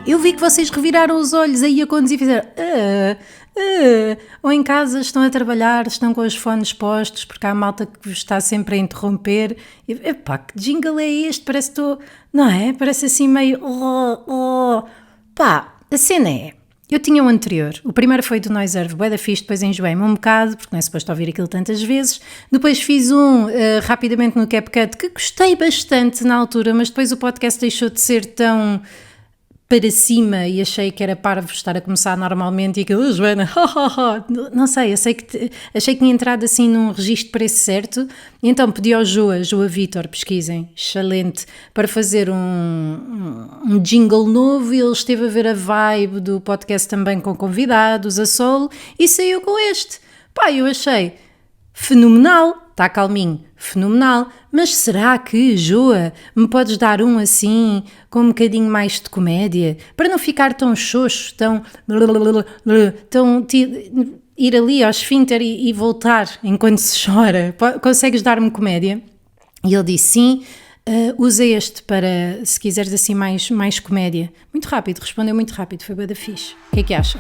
Eu vi que vocês reviraram os olhos aí a conduzir e fizeram... Ou em casa estão a trabalhar, estão com os fones postos, porque há malta que vos está sempre a interromper. Epá, que jingle é este? Parece que estou... Não é? Parece assim meio... Pá, a cena é... Eu tinha o anterior, o primeiro foi do Noiserve, bué da fixe, depois enjoei-me um bocado, porque não é suposto ouvir aquilo tantas vezes. Depois fiz rapidamente no CapCut, que gostei bastante na altura, mas depois o podcast deixou de ser tão para cima e achei que era parvo estar a começar normalmente e aquilo, Joana, não sei, achei que tinha entrado assim num registro para esse certo, e então pedi ao Joa Vitor, pesquisem, excelente, para fazer um jingle novo, e ele esteve a ver a vibe do podcast também com convidados, a solo, e saiu com este. Pá, eu achei fenomenal, está calminho, fenomenal, mas será que, Joa, me podes dar um assim, com um bocadinho mais de comédia, para não ficar tão xoxo, tão ir ali ao esfíncter e voltar enquanto se chora, consegues dar-me comédia? E ele disse sim, usa este para, se quiseres assim mais comédia. Muito rápido, respondeu muito rápido, foi bué da fixe. O que acha?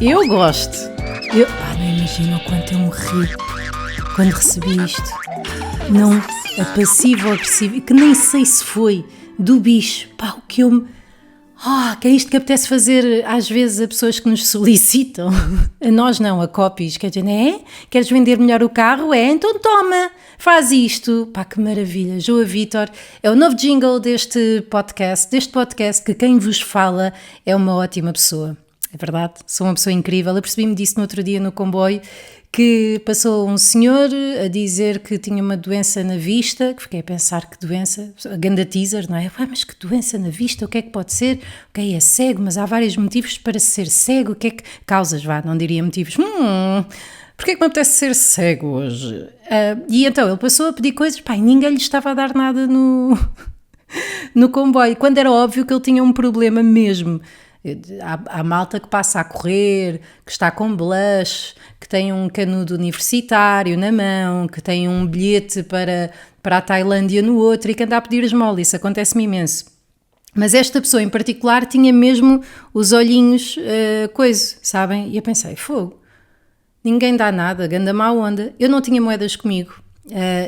Eu gosto. Não imagino o quanto eu morri quando recebi isto. Não, a passivo-agressivo, que nem sei se foi, do bicho. Pá, o que eu me... que é isto que apetece fazer às vezes a pessoas que nos solicitam. A nós não, a copies. Quer dizer, queres vender melhor o carro? Então toma, faz isto. Pá, que maravilha. Joa Vitor é o novo jingle deste podcast que quem vos fala é uma ótima pessoa. É verdade, sou uma pessoa incrível. Eu percebi-me disso no outro dia no comboio, que passou um senhor a dizer que tinha uma doença na vista, que fiquei a pensar que doença, ganda teaser, não é? Mas que doença na vista, o que é que pode ser? Ok, é cego, mas há vários motivos para ser cego, o que é que... Causas, não diria motivos. Porquê é que me apetece ser cego hoje? E então ele passou a pedir coisas, e ninguém lhe estava a dar nada no comboio, quando era óbvio que ele tinha um problema mesmo. Há malta que passa a correr, que está com blush, que tem um canudo universitário na mão, que tem um bilhete para a Tailândia no outro e que anda a pedir esmola. Isso acontece-me imenso. Mas esta pessoa em particular tinha mesmo os olhinhos sabem? E eu pensei, fogo, ninguém dá nada, ganda má onda. Eu não tinha moedas comigo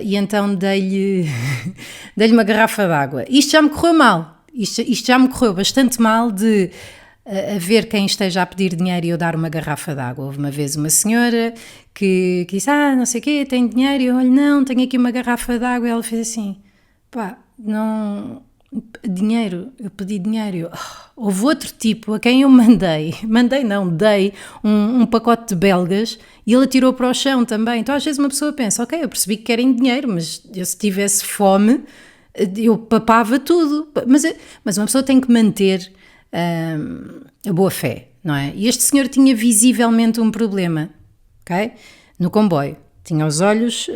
e então dei-lhe uma garrafa de água. Isto já me correu mal. Isto já me correu bastante mal de... a ver quem esteja a pedir dinheiro e eu dar uma garrafa de água. Houve uma vez uma senhora que disse, não sei o quê, tem dinheiro? E eu, olha, não, tenho aqui uma garrafa de água. E ela fez assim, não, dinheiro, eu pedi dinheiro. Houve outro tipo a quem eu dei um pacote de belgas e ele atirou para o chão também. Então às vezes uma pessoa pensa, ok, eu percebi que querem dinheiro, mas eu, se tivesse fome, eu papava tudo. Mas uma pessoa tem que manter... a boa fé, não é? E este senhor tinha visivelmente um problema, ok? No comboio, tinha os olhos,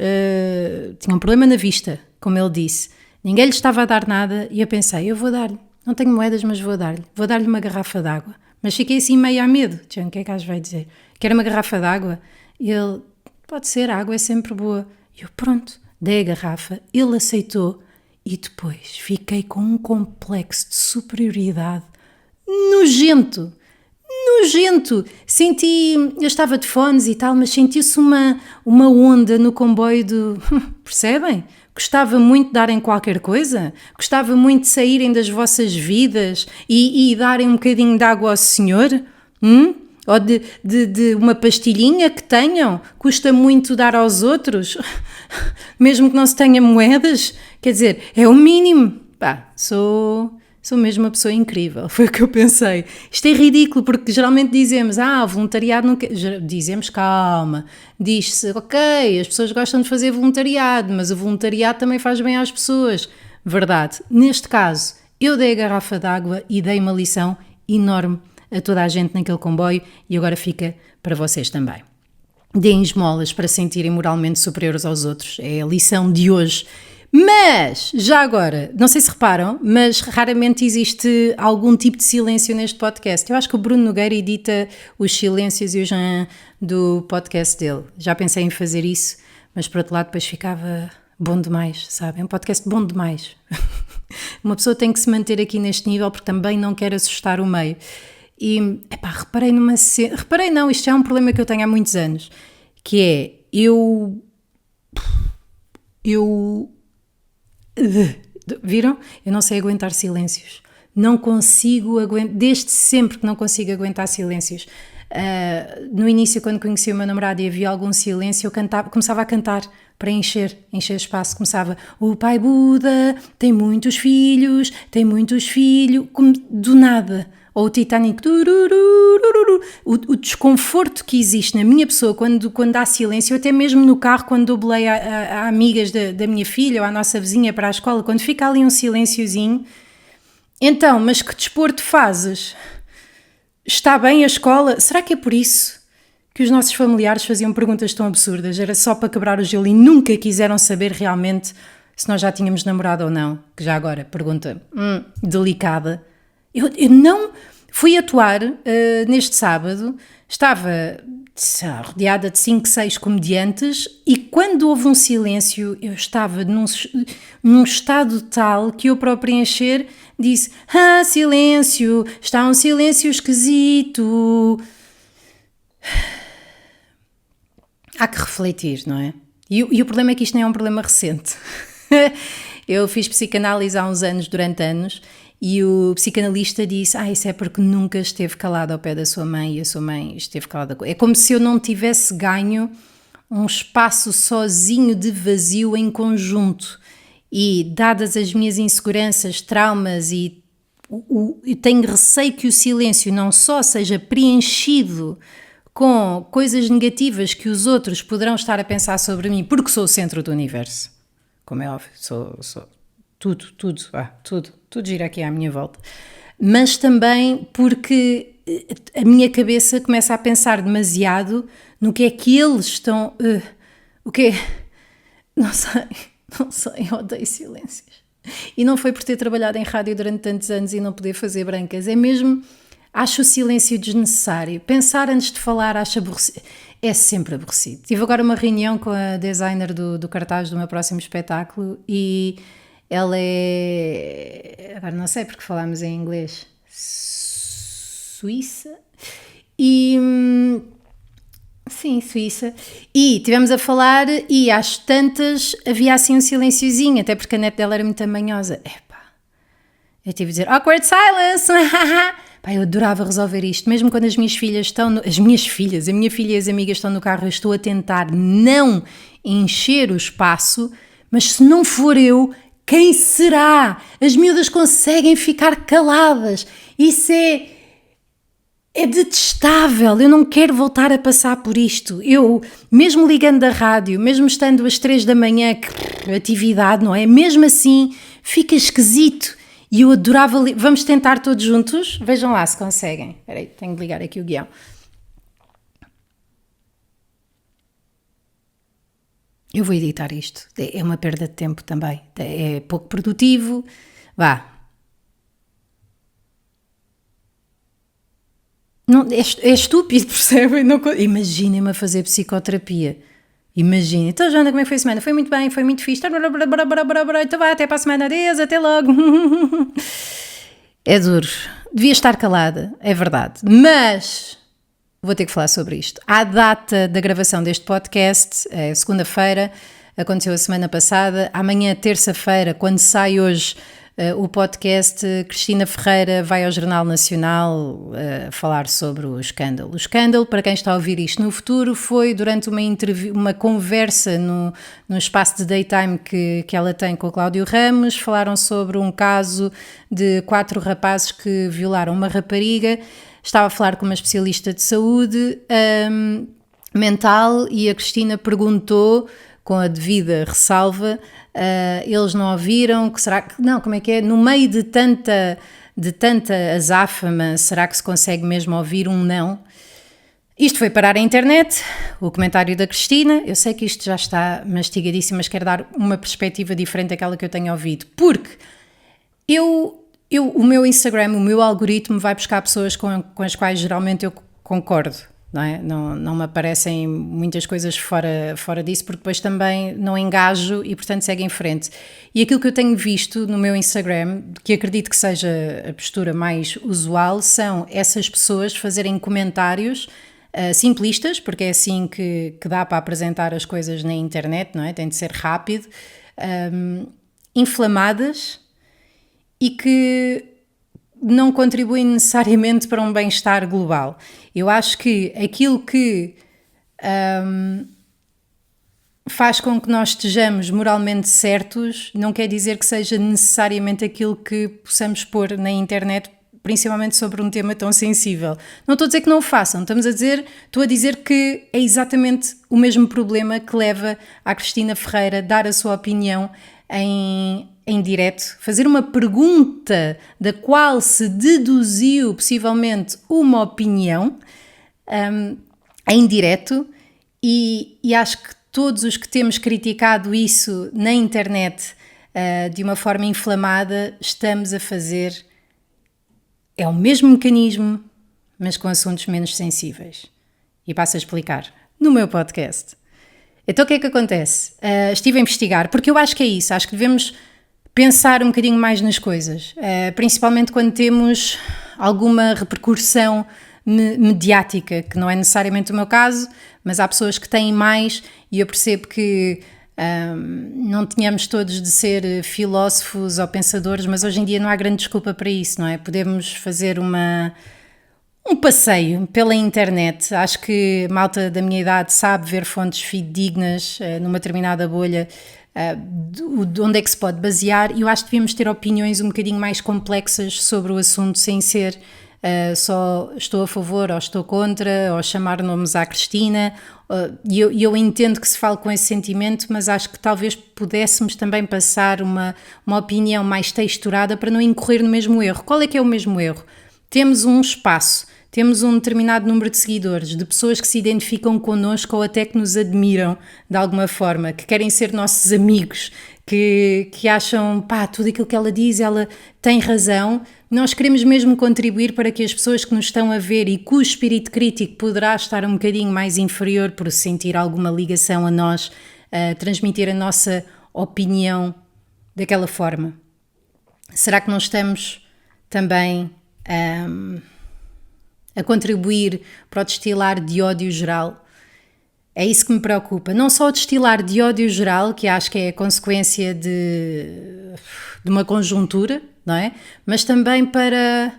tinha um problema na vista, como ele disse, ninguém lhe estava a dar nada e eu pensei, eu vou dar-lhe, não tenho moedas, mas vou dar-lhe uma garrafa de água, mas fiquei assim meio a medo, o que é que às vai dizer? Quer uma garrafa de água? E ele, pode ser, a água é sempre boa. E eu, pronto, dei a garrafa, ele aceitou e depois fiquei com um complexo de superioridade nojento, eu estava de fones e tal, mas senti-se uma onda no comboio percebem? Gostava muito de darem qualquer coisa, gostava muito de saírem das vossas vidas e darem um bocadinho de água ao senhor, ou de uma pastilhinha que tenham, custa muito dar aos outros, mesmo que não se tenha moedas, quer dizer, é o mínimo, Sou mesmo uma pessoa incrível, foi o que eu pensei. Isto é ridículo, porque geralmente dizemos, voluntariado nunca... Dizemos, calma, diz-se, ok, as pessoas gostam de fazer voluntariado, mas o voluntariado também faz bem às pessoas. Verdade. Neste caso, eu dei a garrafa de água e dei uma lição enorme a toda a gente naquele comboio e agora fica para vocês também. Deem esmolas para sentirem moralmente superiores aos outros. É a lição de hoje. Mas, já agora, não sei se reparam, mas raramente existe algum tipo de silêncio neste podcast. Eu acho que o Bruno Nogueira edita os silêncios e o Jean do podcast dele. Já pensei em fazer isso, mas por outro lado depois ficava bom demais, sabem? Um podcast bom demais. Uma pessoa tem que se manter aqui neste nível porque também não quer assustar o meio. E, reparei numa cena... Reparei não, isto já é um problema que eu tenho há muitos anos, que é, viram? Eu não sei aguentar silêncios. Não consigo aguentar, desde sempre que não consigo aguentar silêncios. No início, quando conheci o meu namorado e havia algum silêncio, eu começava a cantar para encher espaço. Começava, o pai Buda tem muitos filhos, do nada. Ou o Titanic, o desconforto que existe na minha pessoa quando há silêncio, até mesmo no carro, quando dou boleia a amigas da minha filha ou à nossa vizinha para a escola, quando fica ali um silênciozinho. Então, mas que desporto fazes? Está bem a escola? Será que é por isso que os nossos familiares faziam perguntas tão absurdas? Era só para quebrar o gelo e nunca quiseram saber realmente se nós já tínhamos namorado ou não? Que já agora, pergunta delicada. Eu não fui atuar neste sábado, estava rodeada de 5, 6 comediantes e quando houve um silêncio eu estava num estado tal que eu para o preencher disse, silêncio, está um silêncio esquisito. Há que refletir, não é? E o problema é que isto não é um problema recente. Eu fiz psicanálise há uns anos, durante anos, e o psicanalista disse, isso é porque nunca esteve calado ao pé da sua mãe e a sua mãe esteve calada. É como se eu não tivesse ganho um espaço sozinho de vazio em conjunto. E dadas as minhas inseguranças, traumas e eu tenho receio que o silêncio não só seja preenchido com coisas negativas que os outros poderão estar a pensar sobre mim, porque sou o centro do universo. Como é óbvio, sou tudo gira aqui à minha volta. Mas também porque a minha cabeça começa a pensar demasiado no que é que eles estão... o quê? Não sei, eu odeio silêncios. E não foi por ter trabalhado em rádio durante tantos anos e não poder fazer brancas, é mesmo... Acho o silêncio desnecessário. Pensar antes de falar é sempre aborrecido. Tive agora uma reunião com a designer do cartaz do meu próximo espetáculo e ela é... Agora não sei porque falámos em inglês. Suíça? Sim, Suíça. E estivemos a falar e às tantas havia assim um silenciozinho, até porque a net dela era muito tamanhosa. Eu tive a dizer awkward silence. Eu adorava resolver isto, mesmo quando as minhas filhas estão... a minha filha e as amigas estão no carro, eu estou a tentar não encher o espaço, mas se não for eu, quem será? As miúdas conseguem ficar caladas. Isso é detestável, eu não quero voltar a passar por isto. Eu, mesmo ligando da rádio, mesmo estando às 3 da manhã, atividade, não é? Mesmo assim, fica esquisito. E eu adorava... Vamos tentar todos juntos? Vejam lá se conseguem. Espera aí, tenho de ligar aqui o guião. Eu vou editar isto. É uma perda de tempo também. É pouco produtivo. Vá. Não, é estúpido, percebem? Imaginem-me a fazer psicoterapia. Imaginem. Então, Joana, como é que foi a semana? Foi muito bem, foi muito fixe. Então vá, até para a semana. Adeus, até logo. É duro. Devia estar calada, é verdade. Mas vou ter que falar sobre isto. À data da gravação deste podcast, é segunda-feira, aconteceu a semana passada. Amanhã, terça-feira, quando sai hoje o podcast, Cristina Ferreira vai ao Jornal Nacional falar sobre o escândalo. O escândalo, para quem está a ouvir isto no futuro, foi durante uma conversa no espaço de daytime que ela tem com o Cláudio Ramos. Falaram sobre um caso de 4 rapazes que violaram uma rapariga. Estava a falar com uma especialista de saúde mental e a Cristina perguntou, com a devida ressalva, eles não ouviram, será que, não, como é que é, no meio de tanta azáfama, será que se consegue mesmo ouvir um não? Isto foi parar a internet, o comentário da Cristina. Eu sei que isto já está mastigadíssimo, mas quero dar uma perspectiva diferente daquela que eu tenho ouvido, porque o meu Instagram, o meu algoritmo vai buscar pessoas com as quais geralmente eu concordo, não é? Não me aparecem muitas coisas fora disso, porque depois também não engajo e, portanto, segue em frente. E aquilo que eu tenho visto no meu Instagram, que acredito que seja a postura mais usual, são essas pessoas fazerem comentários simplistas, porque é assim que dá para apresentar as coisas na internet, não é? Tem de ser rápido, inflamadas e que não contribuem necessariamente para um bem-estar global. Eu acho que aquilo que faz com que nós estejamos moralmente certos não quer dizer que seja necessariamente aquilo que possamos pôr na internet, principalmente sobre um tema tão sensível. Não estou a dizer que não o façam, estou a dizer que é exatamente o mesmo problema que leva a Cristina Ferreira a dar a sua opinião em direto, fazer uma pergunta da qual se deduziu possivelmente uma opinião em direto, e acho que todos os que temos criticado isso na internet de uma forma inflamada estamos a fazer. É o mesmo mecanismo, mas com assuntos menos sensíveis. E passo a explicar no meu podcast. Então o que é que acontece? Estive a investigar, porque eu acho que é isso, acho que devemos pensar um bocadinho mais nas coisas, principalmente quando temos alguma repercussão mediática, que não é necessariamente o meu caso, mas há pessoas que têm mais, e eu percebo que não tínhamos todos de ser filósofos ou pensadores, mas hoje em dia não há grande desculpa para isso, não é? Podemos fazer um passeio pela internet. Acho que a malta da minha idade sabe ver fontes fidedignas numa determinada bolha, de onde é que se pode basear, e eu acho que devíamos ter opiniões um bocadinho mais complexas sobre o assunto, sem ser só estou a favor ou estou contra, ou chamar nomes à Cristina. E eu entendo que se fale com esse sentimento, mas acho que talvez pudéssemos também passar uma opinião mais texturada para não incorrer no mesmo erro. Qual é que é o mesmo erro? Temos um espaço, temos um determinado número de seguidores, de pessoas que se identificam connosco ou até que nos admiram de alguma forma, que querem ser nossos amigos, que acham, tudo aquilo que ela diz, ela tem razão. Nós queremos mesmo contribuir para que as pessoas que nos estão a ver e cujo espírito crítico poderá estar um bocadinho mais inferior por sentir alguma ligação a nós, transmitir a nossa opinião daquela forma. Será que não estamos também a contribuir para o destilar de ódio geral? É isso que me preocupa. Não só o destilar de ódio geral, que acho que é a consequência de uma conjuntura, não é? Mas também para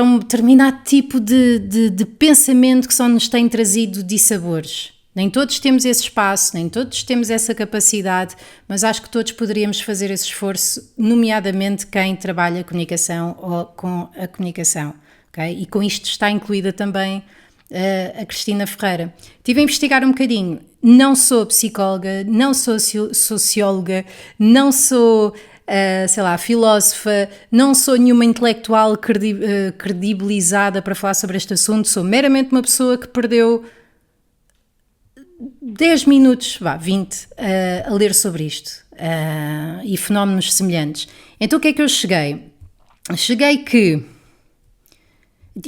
um determinado tipo de pensamento que só nos tem trazido dissabores. Nem todos temos esse espaço, nem todos temos essa capacidade, mas acho que todos poderíamos fazer esse esforço, nomeadamente quem trabalha a comunicação ou com a comunicação. Okay? E com isto está incluída também a Cristina Ferreira. Estive a investigar um bocadinho. Não sou psicóloga, não sou socióloga, não sou, filósofa, não sou nenhuma intelectual credibilizada para falar sobre este assunto. Sou meramente uma pessoa que perdeu 10 minutos, 20, a ler sobre isto e fenómenos semelhantes. Então o que é que eu cheguei? Cheguei que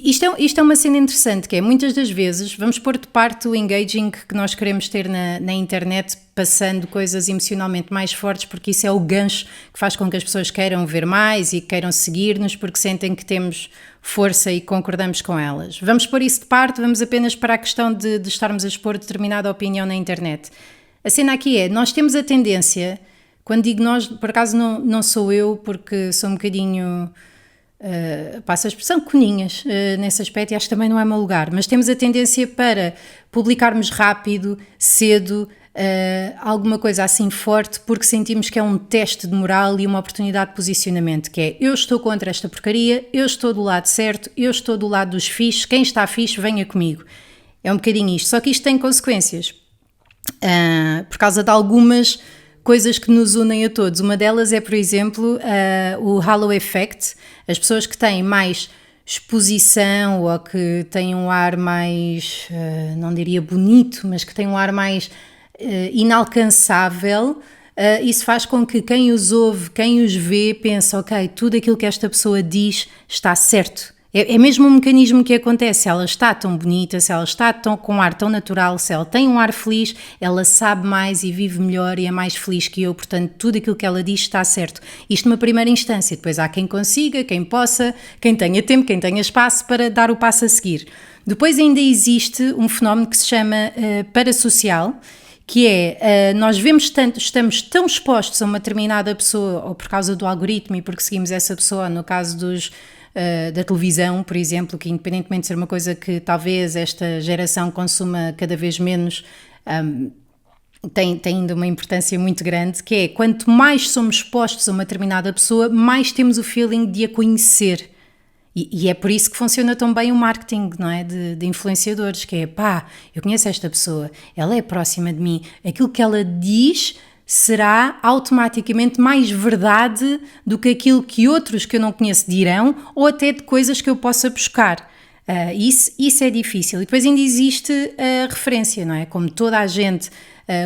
isto é uma cena interessante, que é muitas das vezes vamos pôr de parte o engaging que nós queremos ter na internet, passando coisas emocionalmente mais fortes, porque isso é o gancho que faz com que as pessoas queiram ver mais e queiram seguir-nos porque sentem que temos força e concordamos com elas. Vamos pôr isso de parte, vamos apenas para a questão de estarmos a expor determinada opinião na internet. A cena aqui é, nós temos a tendência, quando digo nós, por acaso não sou eu, porque sou um bocadinho... passo a expressão coninhas nesse aspecto, e acho que também não é meu lugar, mas temos a tendência para publicarmos rápido, cedo, alguma coisa assim forte, porque sentimos que é um teste de moral e uma oportunidade de posicionamento, que é, eu estou contra esta porcaria, eu estou do lado certo, eu estou do lado dos fixes, quem está fixe venha comigo. É um bocadinho isto, só que isto tem consequências, por causa de algumas coisas que nos unem a todos. Uma delas é, por exemplo, o halo effect. As pessoas que têm mais exposição ou que têm um ar mais, não diria bonito, mas que têm um ar mais inalcançável, isso faz com que quem os ouve, quem os vê, pense, ok, tudo aquilo que esta pessoa diz está certo. É mesmo um mecanismo que acontece, se ela está tão bonita, se ela está com um ar tão natural, se ela tem um ar feliz, ela sabe mais e vive melhor e é mais feliz que eu, portanto tudo aquilo que ela diz está certo. Isto numa primeira instância, depois há quem consiga, quem possa, quem tenha tempo, quem tenha espaço para dar o passo a seguir. Depois ainda existe um fenómeno que se chama parasocial, que é, nós vemos tanto, estamos tão expostos a uma determinada pessoa, ou por causa do algoritmo e porque seguimos essa pessoa, no caso da televisão, por exemplo, que independentemente de ser uma coisa que talvez esta geração consuma cada vez menos, tem ainda uma importância muito grande, que é, quanto mais somos expostos a uma determinada pessoa, mais temos o feeling de a conhecer. E é por isso que funciona tão bem o marketing, não é? De influenciadores, que é, pá, eu conheço esta pessoa, ela é próxima de mim, aquilo que ela diz será automaticamente mais verdade do que aquilo que outros que eu não conheço dirão, ou até de coisas que eu possa buscar. Isso é difícil. E depois ainda existe a referência, não é? Como toda a gente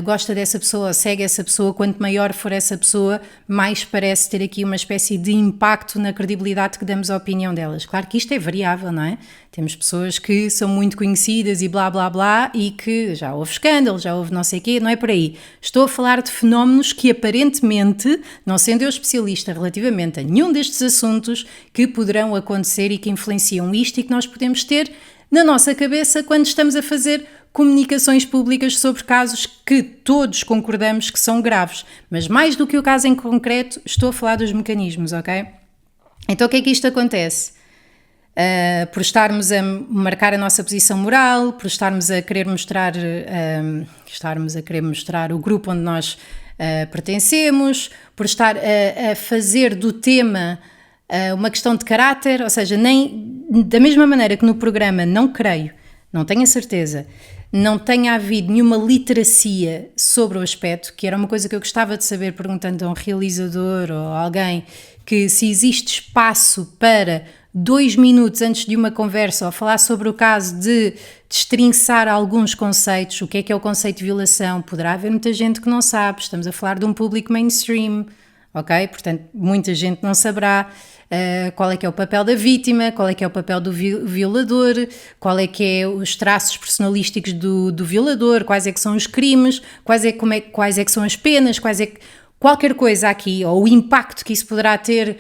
gosta dessa pessoa, segue essa pessoa, quanto maior for essa pessoa, mais parece ter aqui uma espécie de impacto na credibilidade que damos à opinião delas. Claro que isto é variável, não é? Temos pessoas que são muito conhecidas e blá blá blá e que já houve escândalo, já houve não sei o quê, não é por aí. Estou a falar de fenómenos que aparentemente, não sendo eu especialista relativamente a nenhum destes assuntos, que poderão acontecer e que influenciam isto e que nós podemos ter na nossa cabeça quando estamos a fazer comunicações públicas sobre casos que todos concordamos que são graves. Mas mais do que o caso em concreto, estou a falar dos mecanismos, ok? Então o que é que isto acontece? Por estarmos a marcar a nossa posição moral, por estarmos a querer mostrar, o grupo onde nós pertencemos, por estar a fazer do tema uma questão de caráter, ou seja, nem da mesma maneira que no programa não creio, não tenho a certeza, não tenha havido nenhuma literacia sobre o aspecto, que era uma coisa que eu gostava de saber perguntando a um realizador ou a alguém, que se existe espaço para 2 minutos antes de uma conversa ou falar sobre o caso de destrinçar alguns conceitos, o que é o conceito de violação, poderá haver muita gente que não sabe, estamos a falar de um público mainstream, ok? Portanto, muita gente não saberá qual é que é o papel da vítima, qual é que é o papel do violador, qual é que é os traços personalísticos do violador, quais é que são os crimes, quais é que são as penas, qualquer coisa aqui, ou o impacto que isso poderá ter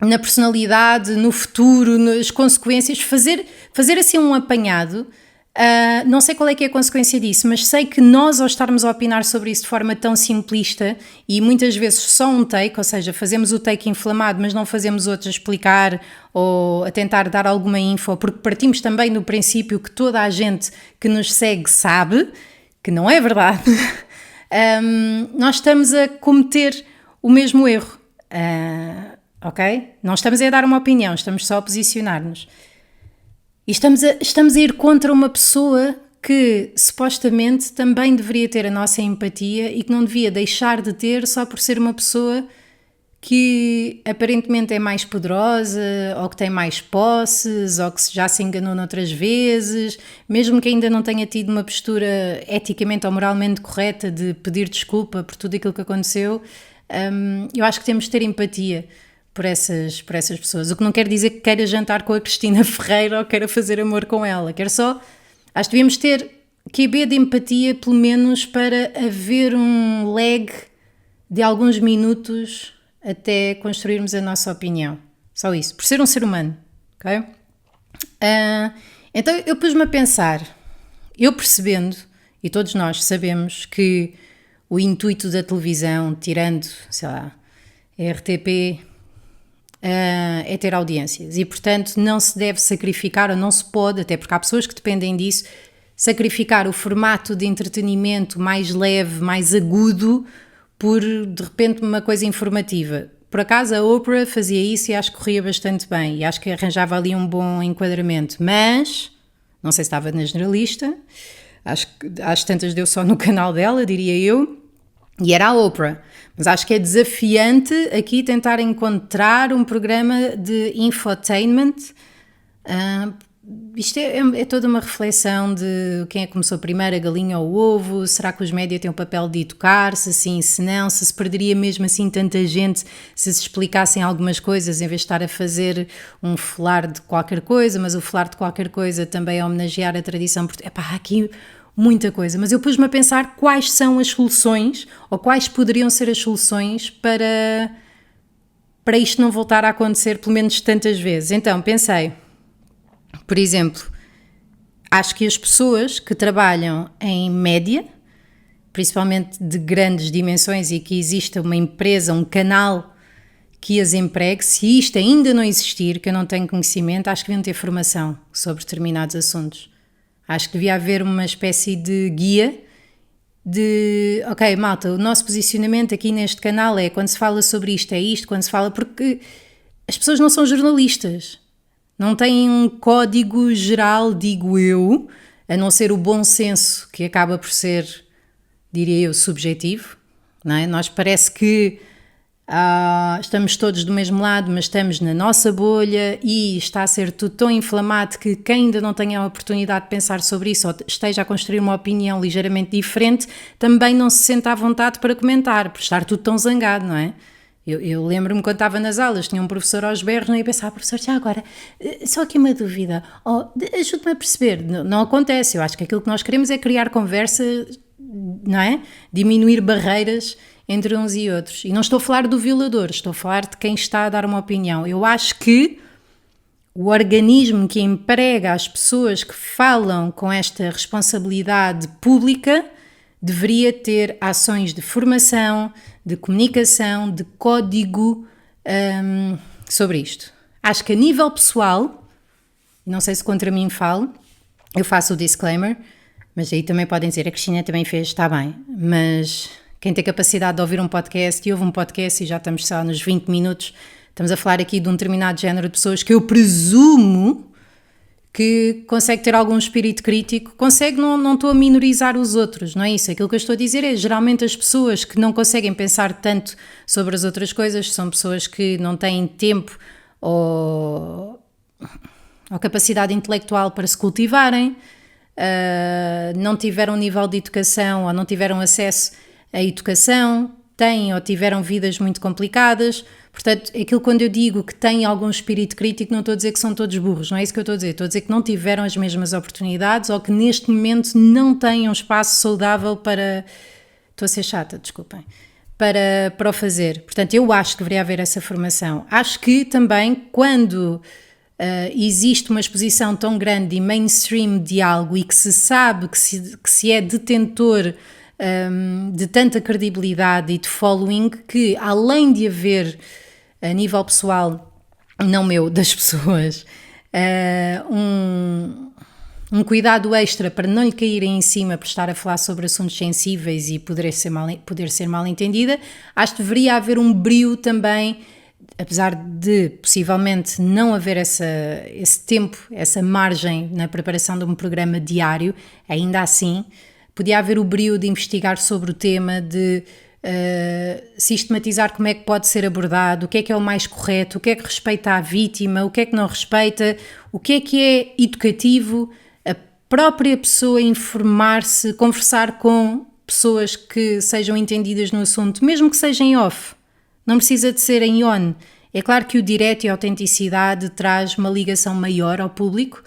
na personalidade, no futuro, nas consequências, fazer assim um apanhado. Não sei qual é que é a consequência disso, mas sei que nós, ao estarmos a opinar sobre isso de forma tão simplista e muitas vezes só um take, ou seja, fazemos o take inflamado, mas não fazemos outro a explicar ou a tentar dar alguma info, porque partimos também do princípio que toda a gente que nos segue sabe, que não é verdade, nós estamos a cometer o mesmo erro, ok? Não estamos a dar uma opinião, estamos só a posicionar-nos. E estamos a ir contra uma pessoa que supostamente também deveria ter a nossa empatia e que não devia deixar de ter só por ser uma pessoa que aparentemente é mais poderosa ou que tem mais posses ou que já se enganou noutras vezes, mesmo que ainda não tenha tido uma postura eticamente ou moralmente correta de pedir desculpa por tudo aquilo que aconteceu. Eu acho que temos de ter empatia por essas pessoas, o que não quer dizer que queira jantar com a Cristina Ferreira ou queira fazer amor com ela, acho que devíamos ter QB de empatia pelo menos para haver um lag de alguns minutos até construirmos a nossa opinião, só isso, por ser um ser humano, ok? Então eu pus-me a pensar, eu percebendo, e todos nós sabemos que o intuito da televisão, tirando, sei lá, a RTP, é ter audiências e, portanto, não se deve sacrificar ou não se pode, até porque há pessoas que dependem disso, sacrificar o formato de entretenimento mais leve, mais agudo, por, de repente, uma coisa informativa. Por acaso, a Oprah fazia isso e acho que corria bastante bem e acho que arranjava ali um bom enquadramento, mas, não sei se estava na generalista, acho que às tantas deu só no canal dela, diria eu, E era a Oprah. Mas acho que é desafiante aqui tentar encontrar um programa de infotainment. Isto é toda uma reflexão de quem é que começou primeiro, a galinha ou o ovo. Será que os média têm o papel de educar? Se sim, se não, se perderia mesmo assim tanta gente se explicassem algumas coisas em vez de estar a fazer um falar de qualquer coisa, mas o falar de qualquer coisa também é homenagear a tradição portuguesa. Há aqui muita coisa, mas eu pus-me a pensar quais são as soluções ou quais poderiam ser as soluções para isto não voltar a acontecer pelo menos tantas vezes. Então pensei, por exemplo, acho que as pessoas que trabalham em média, principalmente de grandes dimensões e que exista uma empresa, um canal que as empregue, se isto ainda não existir, que eu não tenho conhecimento, acho que deviam ter formação sobre determinados assuntos. Acho que devia haver uma espécie de guia de, ok, malta, o nosso posicionamento aqui neste canal é quando se fala sobre isto, é isto, quando se fala, porque as pessoas não são jornalistas, não têm um código geral, digo eu, a não ser o bom senso, que acaba por ser, diria eu, subjetivo, não é? Nós parece que estamos todos do mesmo lado, mas estamos na nossa bolha e está a ser tudo tão inflamado que quem ainda não tenha a oportunidade de pensar sobre isso ou esteja a construir uma opinião ligeiramente diferente, também não se sente à vontade para comentar, por estar tudo tão zangado, não é? Eu lembro-me quando estava nas aulas, tinha um professor aos berros, não ia pensar, professor, já agora, só aqui uma dúvida, ajude-me a perceber, não acontece, eu acho que aquilo que nós queremos é criar conversa, não é? Diminuir barreiras entre uns e outros. E não estou a falar do violador, estou a falar de quem está a dar uma opinião. Eu acho que o organismo que emprega as pessoas que falam com esta responsabilidade pública deveria ter ações de formação, de comunicação, de código sobre isto. Acho que a nível pessoal, não sei se contra mim falo, eu faço o disclaimer, mas aí também podem dizer, a Cristina também fez, está bem, mas quem tem capacidade de ouvir um podcast e ouve um podcast e já estamos só nos 20 minutos, estamos a falar aqui de um determinado género de pessoas que eu presumo que consegue ter algum espírito crítico, consegue, não estou a minorizar os outros, não é isso? Aquilo que eu estou a dizer é, geralmente as pessoas que não conseguem pensar tanto sobre as outras coisas são pessoas que não têm tempo ou capacidade intelectual para se cultivarem, não tiveram nível de educação ou não tiveram acesso à educação, têm ou tiveram vidas muito complicadas. Portanto, aquilo quando eu digo que têm algum espírito crítico, não estou a dizer que são todos burros, não é isso que eu estou a dizer que não tiveram as mesmas oportunidades ou que neste momento não têm um espaço saudável para, estou a ser chata, desculpem, para o fazer. Portanto, eu acho que deveria haver essa formação. Acho que também quando existe uma exposição tão grande e mainstream de algo e que se sabe que se é detentor de tanta credibilidade e de following, que além de haver a nível pessoal, não meu, das pessoas, um cuidado extra para não lhe caírem em cima por estar a falar sobre assuntos sensíveis e poder ser mal entendida, acho que deveria haver um brio também, apesar de possivelmente não haver esse tempo, essa margem na preparação de um programa diário, ainda assim podia haver o brio de investigar sobre o tema, de sistematizar como é que pode ser abordado, o que é o mais correto, o que é que respeita a vítima, o que é que não respeita, o que é educativo, a própria pessoa informar-se, conversar com pessoas que sejam entendidas no assunto, mesmo que seja em off, não precisa de ser em on. É claro que o direto e a autenticidade traz uma ligação maior ao público,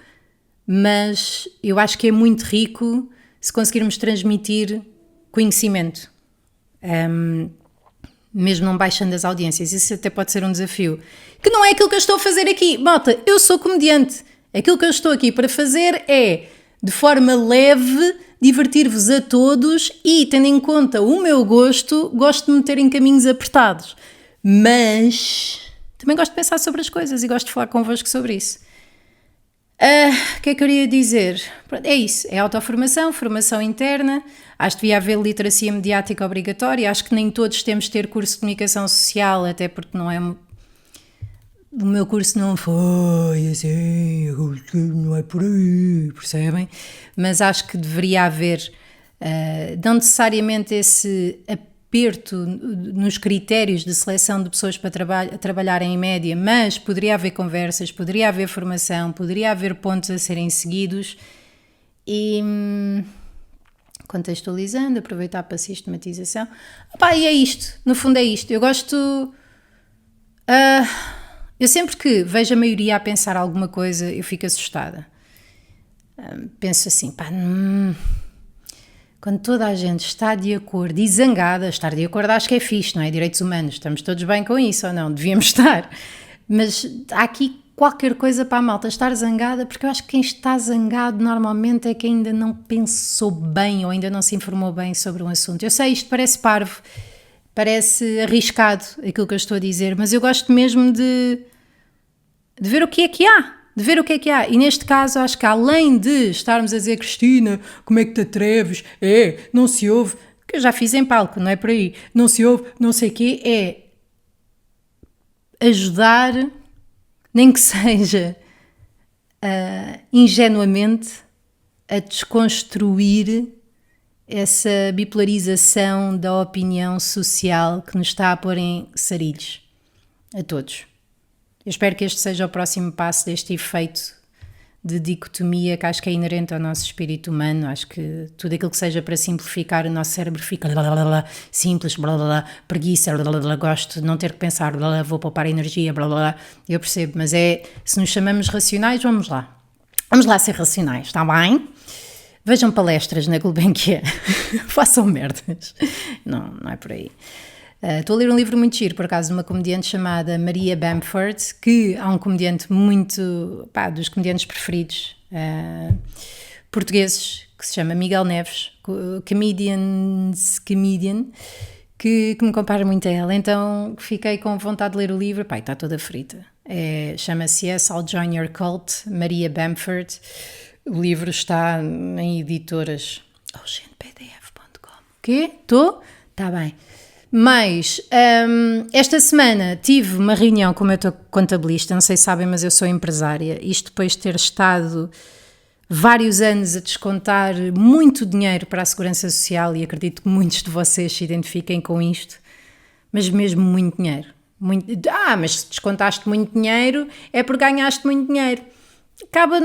mas eu acho que é muito rico se conseguirmos transmitir conhecimento, mesmo não baixando as audiências. Isso até pode ser um desafio, que não é aquilo que eu estou a fazer aqui. Malta, eu sou comediante, aquilo que eu estou aqui para fazer é, de forma leve, divertir-vos a todos e, tendo em conta o meu gosto de me meter em caminhos apertados, mas também gosto de pensar sobre as coisas e gosto de falar convosco sobre isso. O que é que eu queria dizer? Pronto, é isso, é autoformação, formação interna. Acho que devia haver literacia mediática obrigatória. Acho que nem todos temos de ter curso de comunicação social, até porque não é... O meu curso não foi assim, não é por aí, percebem? Mas acho que deveria haver, não necessariamente esse aperto nos critérios de seleção de pessoas para trabalharem em média, mas poderia haver conversas, poderia haver formação, poderia haver pontos a serem seguidos e contextualizando, aproveitar para a sistematização. E é isto, no fundo é isto. Eu gosto... eu sempre que vejo a maioria a pensar alguma coisa, eu fico assustada. Penso assim, quando toda a gente está de acordo e zangada, estar de acordo acho que é fixe, não é? Direitos humanos, estamos todos bem com isso ou não? Devíamos estar. Mas há aqui qualquer coisa para a malta estar zangada, porque eu acho que quem está zangado normalmente é quem ainda não pensou bem ou ainda não se informou bem sobre um assunto. Eu sei, isto parece parvo, parece arriscado aquilo que eu estou a dizer, mas eu gosto mesmo de ver o que é que há. E neste caso acho que além de estarmos a dizer Cristina, como é que te atreves, não se ouve, que eu já fiz em palco, não é por aí, não se ouve, não sei o quê, é ajudar, nem que seja ingenuamente, a desconstruir essa bipolarização da opinião social que nos está a pôr em sarilhos, a todos. Eu espero que este seja o próximo passo deste efeito de dicotomia que acho que é inerente ao nosso espírito humano. Acho que tudo aquilo que seja para simplificar o nosso cérebro fica simples, preguiça, gosto de não ter que pensar, vou poupar energia, eu percebo, mas se nos chamamos racionais, vamos lá ser racionais, está bem? Vejam palestras na Gulbenkian, façam merdas, não é por aí. Estou a ler um livro muito giro, por acaso, de uma comediante chamada Maria Bamford, que há um comediante muito, dos comediantes preferidos portugueses, que se chama Miguel Neves, comedian, que me compara muito a ela. Então fiquei com vontade de ler o livro, está toda frita. Chama-se Yes, I'll Join Your Cult, Maria Bamford. O livro está em editoras oceanpdf.com. Quê? Estou? Está bem. Mas esta semana tive uma reunião com o meu contabilista, não sei se sabem, mas eu sou empresária. Isto depois de ter estado vários anos a descontar muito dinheiro para a Segurança Social, e acredito que muitos de vocês se identifiquem com isto, mas mesmo muito dinheiro. Mas se descontaste muito dinheiro é porque ganhaste muito dinheiro. Acaba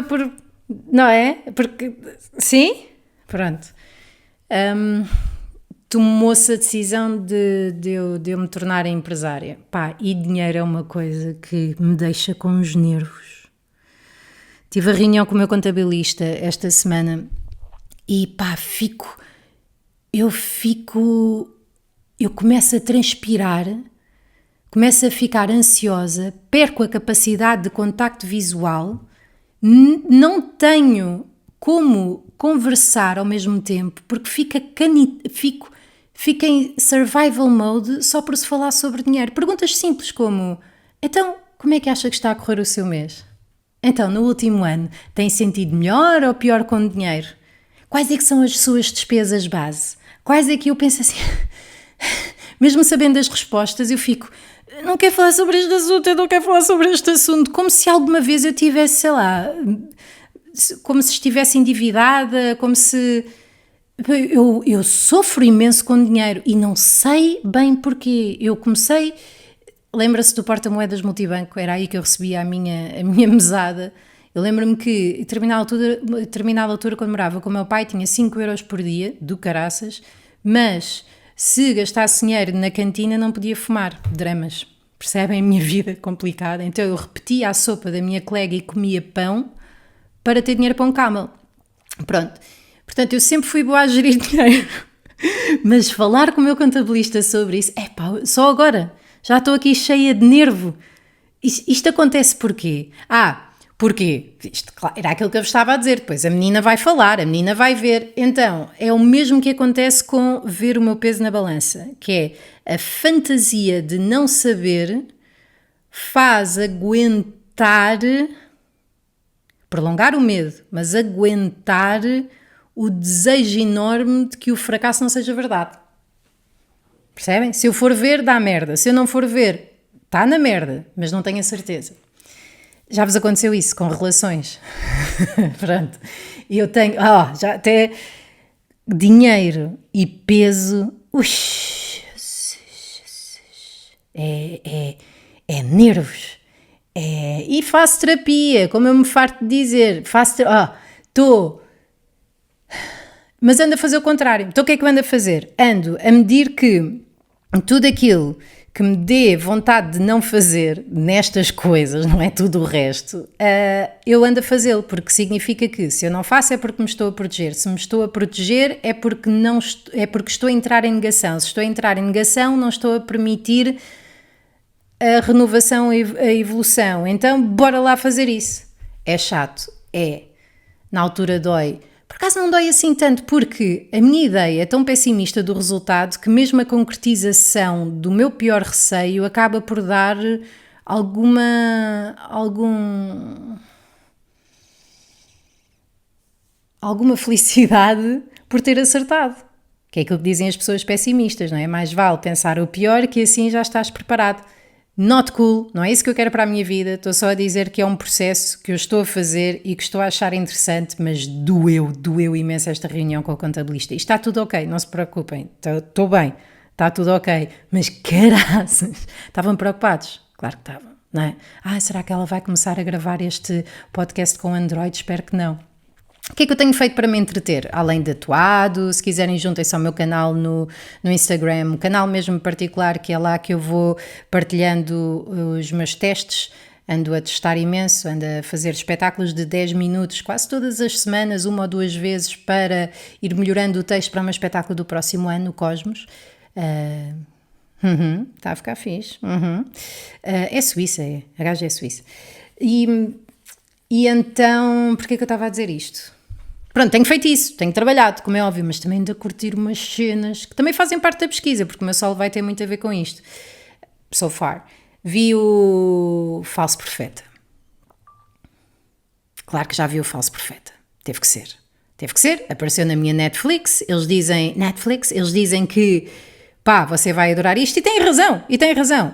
por... Não é? Porque... Sim? Pronto. Tomou-se a decisão de eu me tornar empresária. E dinheiro é uma coisa que me deixa com os nervos. Tive a reunião com o meu contabilista esta semana e eu começo a transpirar, começo a ficar ansiosa, perco a capacidade de contacto visual, não tenho como conversar ao mesmo tempo, porque fico em survival mode só por se falar sobre dinheiro. Perguntas simples como: então, como é que acha que está a correr o seu mês? Então, no último ano, tem sentido melhor ou pior com dinheiro? Quais é que são as suas despesas base? Quais é que eu penso assim... Mesmo sabendo as respostas, eu fico... Não quero falar sobre este assunto, como se alguma vez eu tivesse, sei lá... Como se estivesse endividada, como se... Eu sofro imenso com dinheiro e não sei bem porquê. Eu comecei... Lembra-se do porta-moedas multibanco? Era aí que eu recebia a minha mesada. Eu lembro-me que, a determinada altura, quando morava com o meu pai, tinha 5 euros por dia, do caraças, mas se gastasse dinheiro na cantina não podia fumar. Dramas. Percebem a minha vida complicada? Então eu repetia a sopa da minha colega e comia pão para ter dinheiro para um Camel. Pronto. Portanto, eu sempre fui boa a gerir dinheiro. Mas falar com o meu contabilista sobre isso, só agora... Já estou aqui cheia de nervo. Isto acontece porquê? Porquê? Isto, claro, era aquilo que eu vos estava a dizer. Depois a menina vai falar, a menina vai ver. Então, é o mesmo que acontece com ver o meu peso na balança, que é a fantasia de não saber faz aguentar, prolongar o medo, mas aguentar o desejo enorme de que o fracasso não seja verdade. Percebem? Se eu for ver, dá merda. Se eu não for ver, está na merda, mas não tenho a certeza. Já vos aconteceu isso com relações? Pronto. E eu tenho, já até dinheiro e peso, É nervos. E faço terapia, como eu me farto de dizer. Estou... Mas ando a fazer o contrário. Então o que é que eu ando a fazer? Ando a medir que tudo aquilo que me dê vontade de não fazer nestas coisas, não é tudo o resto, eu ando a fazê-lo, porque significa que se eu não faço é porque me estou a proteger. Se me estou a proteger é porque, estou a entrar em negação. Se estou a entrar em negação, não estou a permitir a renovação, a evolução. Então, bora lá fazer isso. É chato, na altura dói. Por acaso não dói assim tanto, porque a minha ideia é tão pessimista do resultado que mesmo a concretização do meu pior receio acaba por dar alguma felicidade por ter acertado. Que é aquilo que dizem as pessoas pessimistas, não é? Mais vale pensar o pior, que assim já estás preparado. Not cool, não é isso que eu quero para a minha vida. Estou só a dizer que é um processo que eu estou a fazer e que estou a achar interessante, mas doeu imenso esta reunião com o contabilista. E está tudo ok, não se preocupem, estou bem, está tudo ok, mas caraças, estavam preocupados? Claro que estavam, não é? Será que ela vai começar a gravar este podcast com Android? Espero que não. O que é que eu tenho feito para me entreter? Além de atuado, se quiserem juntem-se ao meu canal no Instagram, um canal mesmo particular, que é lá que eu vou partilhando os meus testes, ando a testar imenso, ando a fazer espetáculos de 10 minutos quase todas as semanas, 1 ou 2 vezes, para ir melhorando o texto para o meu espetáculo do próximo ano, no Cosmos. Está a ficar fixe. É suíça, a gaja é suíça. E então, porquê que eu estava a dizer isto? Pronto, tenho feito isso, tenho trabalhado, como é óbvio, mas também ando a curtir umas cenas que também fazem parte da pesquisa, porque o meu solo vai ter muito a ver com isto. So far. Vi o Falso Profeta. Claro que já vi o Falso Profeta. Teve que ser. Apareceu na minha Netflix. Eles dizem que você vai adorar isto, e tem razão.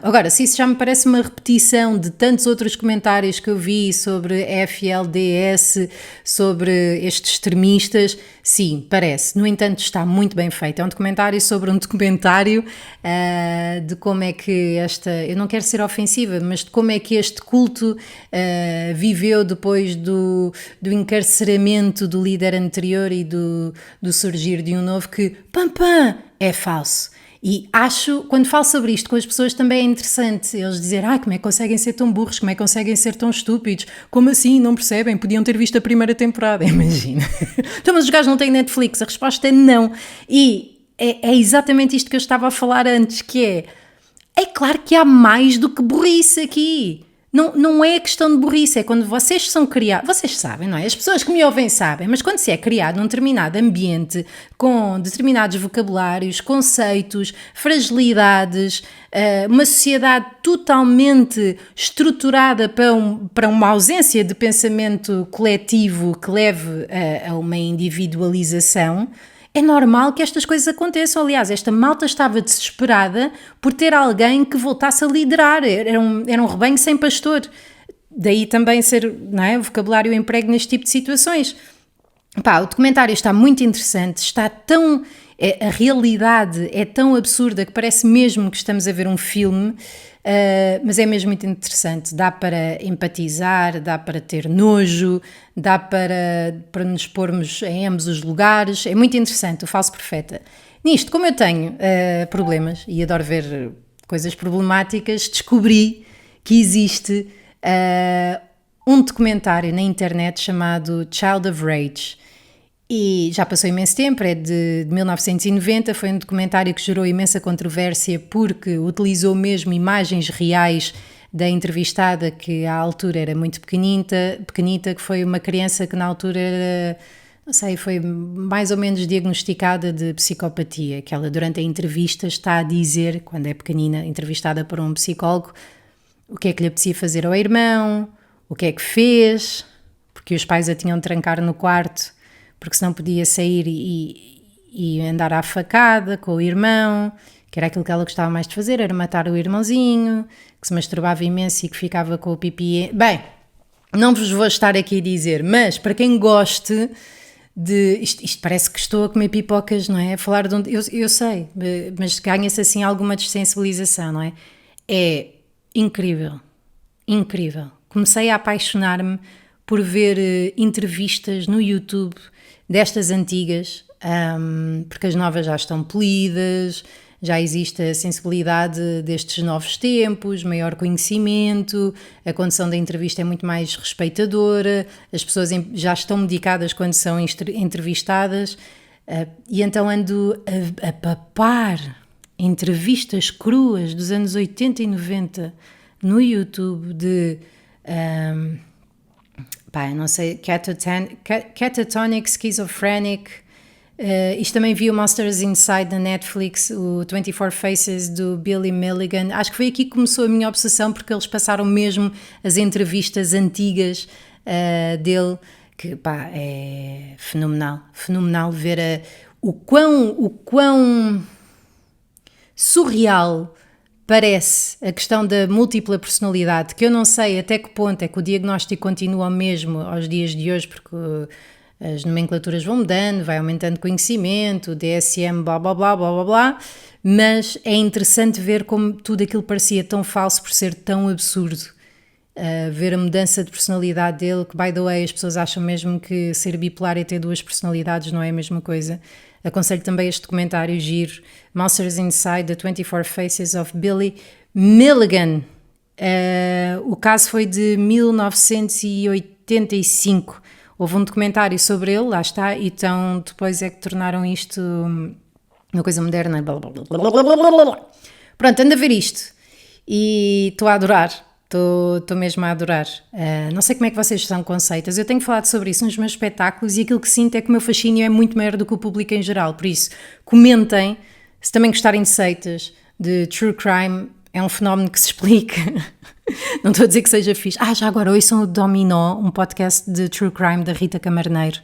Agora, se isso já me parece uma repetição de tantos outros comentários que eu vi sobre FLDS, sobre estes extremistas, sim, parece. No entanto, está muito bem feito. É um documentário sobre um documentário de como é que eu não quero ser ofensiva, mas de como é que este culto viveu depois do encarceramento do líder anterior e do surgir de um novo, que é falso. E acho, quando falo sobre isto com as pessoas, também é interessante eles dizerem como é que conseguem ser tão burros, como é que conseguem ser tão estúpidos, como assim, não percebem, podiam ter visto a primeira temporada, imagina. Então, mas os gajos não têm Netflix? A resposta é não. E é exatamente isto que eu estava a falar antes, que é claro que há mais do que burrice aqui. Não é questão de burrice, é quando vocês são criados, vocês sabem, não é? As pessoas que me ouvem sabem, mas quando se é criado num determinado ambiente, com determinados vocabulários, conceitos, fragilidades, uma sociedade totalmente estruturada para uma ausência de pensamento coletivo que leve a uma individualização, é normal que estas coisas aconteçam. Aliás, esta malta estava desesperada por ter alguém que voltasse a liderar. Era um rebanho sem pastor. Daí também ser, não é, o vocabulário emprego neste tipo de situações. O documentário está muito interessante, está tão... a realidade é tão absurda que parece mesmo que estamos a ver um filme, mas é mesmo muito interessante. Dá para empatizar, dá para ter nojo, dá para nos pormos em ambos os lugares. É muito interessante, o Falso Profeta. Nisto, como eu tenho problemas e adoro ver coisas problemáticas, descobri que existe um documentário na internet chamado Child of Rage. E já passou imenso tempo, é de 1990, foi um documentário que gerou imensa controvérsia porque utilizou mesmo imagens reais da entrevistada, que à altura era muito pequenita, que foi uma criança que na altura era, não sei, foi mais ou menos diagnosticada de psicopatia, que ela durante a entrevista está a dizer, quando é pequenina, entrevistada por um psicólogo, o que é que lhe apetecia fazer ao irmão, o que é que fez, porque os pais a tinham de trancar no quarto, porque senão podia sair e andar à facada com o irmão, que era aquilo que ela gostava mais de fazer, era matar o irmãozinho, que se masturbava imenso e que ficava com o pipi... Bem, não vos vou estar aqui a dizer, mas para quem goste isto parece que estou a comer pipocas, não é? A falar de onde. Eu sei, mas ganha-se assim alguma desensibilização, não é? É incrível, incrível. Comecei a apaixonar-me por ver entrevistas no YouTube destas antigas, porque as novas já estão polidas, já existe a sensibilidade destes novos tempos, maior conhecimento, a condução da entrevista é muito mais respeitadora, as pessoas já estão medicadas quando são entrevistadas, e então ando a papar entrevistas cruas dos anos 80 e 90 no YouTube de, não sei, catatonic, schizophrenic. Isto também vi o Monsters Inside na Netflix, o 24 Faces do Billy Milligan. Acho que foi aqui que começou a minha obsessão, porque eles passaram mesmo as entrevistas antigas dele, que é fenomenal ver o quão surreal parece a questão da múltipla personalidade, que eu não sei até que ponto é que o diagnóstico continua o mesmo aos dias de hoje, porque as nomenclaturas vão mudando, vai aumentando conhecimento, DSM, blá blá blá blá blá blá, mas é interessante ver como tudo aquilo parecia tão falso por ser tão absurdo. Ver a mudança de personalidade dele, que, by the way, as pessoas acham mesmo que ser bipolar e ter duas personalidades não é a mesma coisa. Aconselho também este documentário giro, Monsters Inside, The 24 Faces of Billy Milligan. O caso foi de 1985. Houve um documentário sobre ele, lá está, e então depois é que tornaram isto uma coisa moderna. Blá, blá, blá, blá, blá, blá, blá. Pronto, ando a ver isto e estou a adorar. Estou mesmo a adorar. Não sei como é que vocês são com seitas. Eu tenho falado sobre isso nos meus espetáculos e aquilo que sinto é que o meu fascínio é muito maior do que o público em geral. Por isso, comentem se também gostarem de seitas, de true crime. É um fenómeno que se explica. Não estou a dizer que seja fixe. Já agora, ouçam o Dominó, um podcast de true crime da Rita Camarneiro,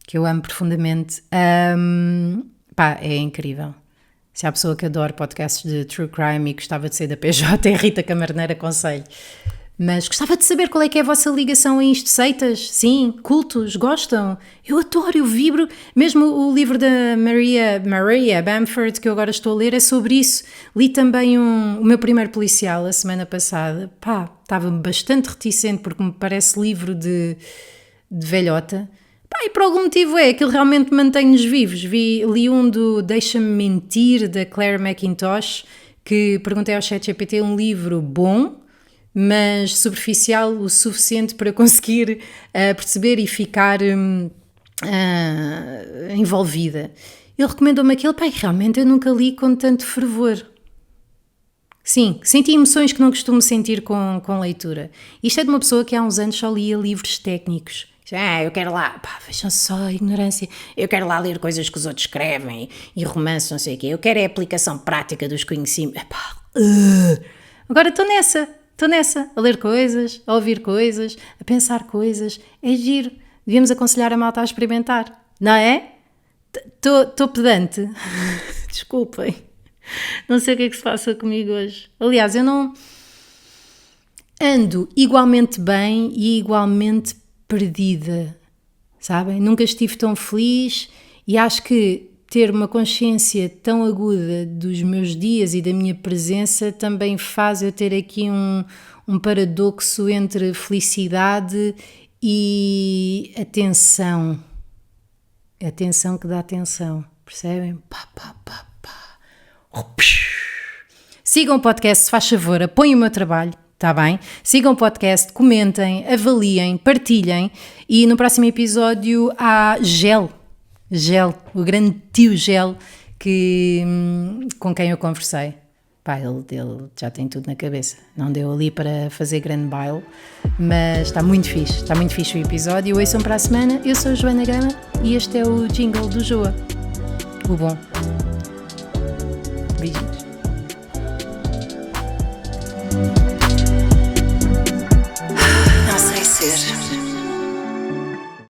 que eu amo profundamente. É incrível. Se há pessoa que adora podcasts de true crime e gostava de ser da PJ, é Rita Camarneiro, aconselho. Mas gostava de saber qual é que é a vossa ligação a isto. Seitas? Sim? Cultos? Gostam? Eu adoro, eu vibro. Mesmo o livro da Maria Bamford, que eu agora estou a ler, é sobre isso. Li também o meu primeiro policial, a semana passada. Estava bastante reticente porque me parece livro de velhota. E por algum motivo aquilo realmente mantém-nos vivos. Li um do Deixa-me Mentir, da Claire McIntosh, que perguntei ao ChatGPT um livro bom, mas superficial o suficiente para conseguir perceber e ficar envolvida. Ele recomendou-me aquele, realmente eu nunca li com tanto fervor. Sim, senti emoções que não costumo sentir com leitura. Isto é de uma pessoa que há uns anos só lia livros técnicos. Eu quero lá, vejam só a ignorância, eu quero lá ler coisas que os outros escrevem e romances, não sei o quê, eu quero a aplicação prática dos conhecimentos. Agora estou nessa, a ler coisas, a ouvir coisas, a pensar coisas, é giro, devíamos aconselhar a malta a experimentar, não é? Estou pedante, desculpem, não sei o que é que se passa comigo hoje. Aliás, eu não ando igualmente bem e igualmente perdida, sabem? Nunca estive tão feliz e acho que ter uma consciência tão aguda dos meus dias e da minha presença também faz eu ter aqui um paradoxo entre felicidade e atenção. Atenção que dá atenção, percebem? Sigam o podcast, se faz favor, apoiem o meu trabalho. Está bem? Sigam o podcast, comentem, avaliem, partilhem e no próximo episódio há Gel, o grande tio Gel com quem eu conversei. Ele já tem tudo na cabeça, não deu ali para fazer grande baile, mas está muito fixe o episódio. Ouçam para a semana, eu sou a Joana Gama e este é o jingle do Joa, o bom. Beijinhos.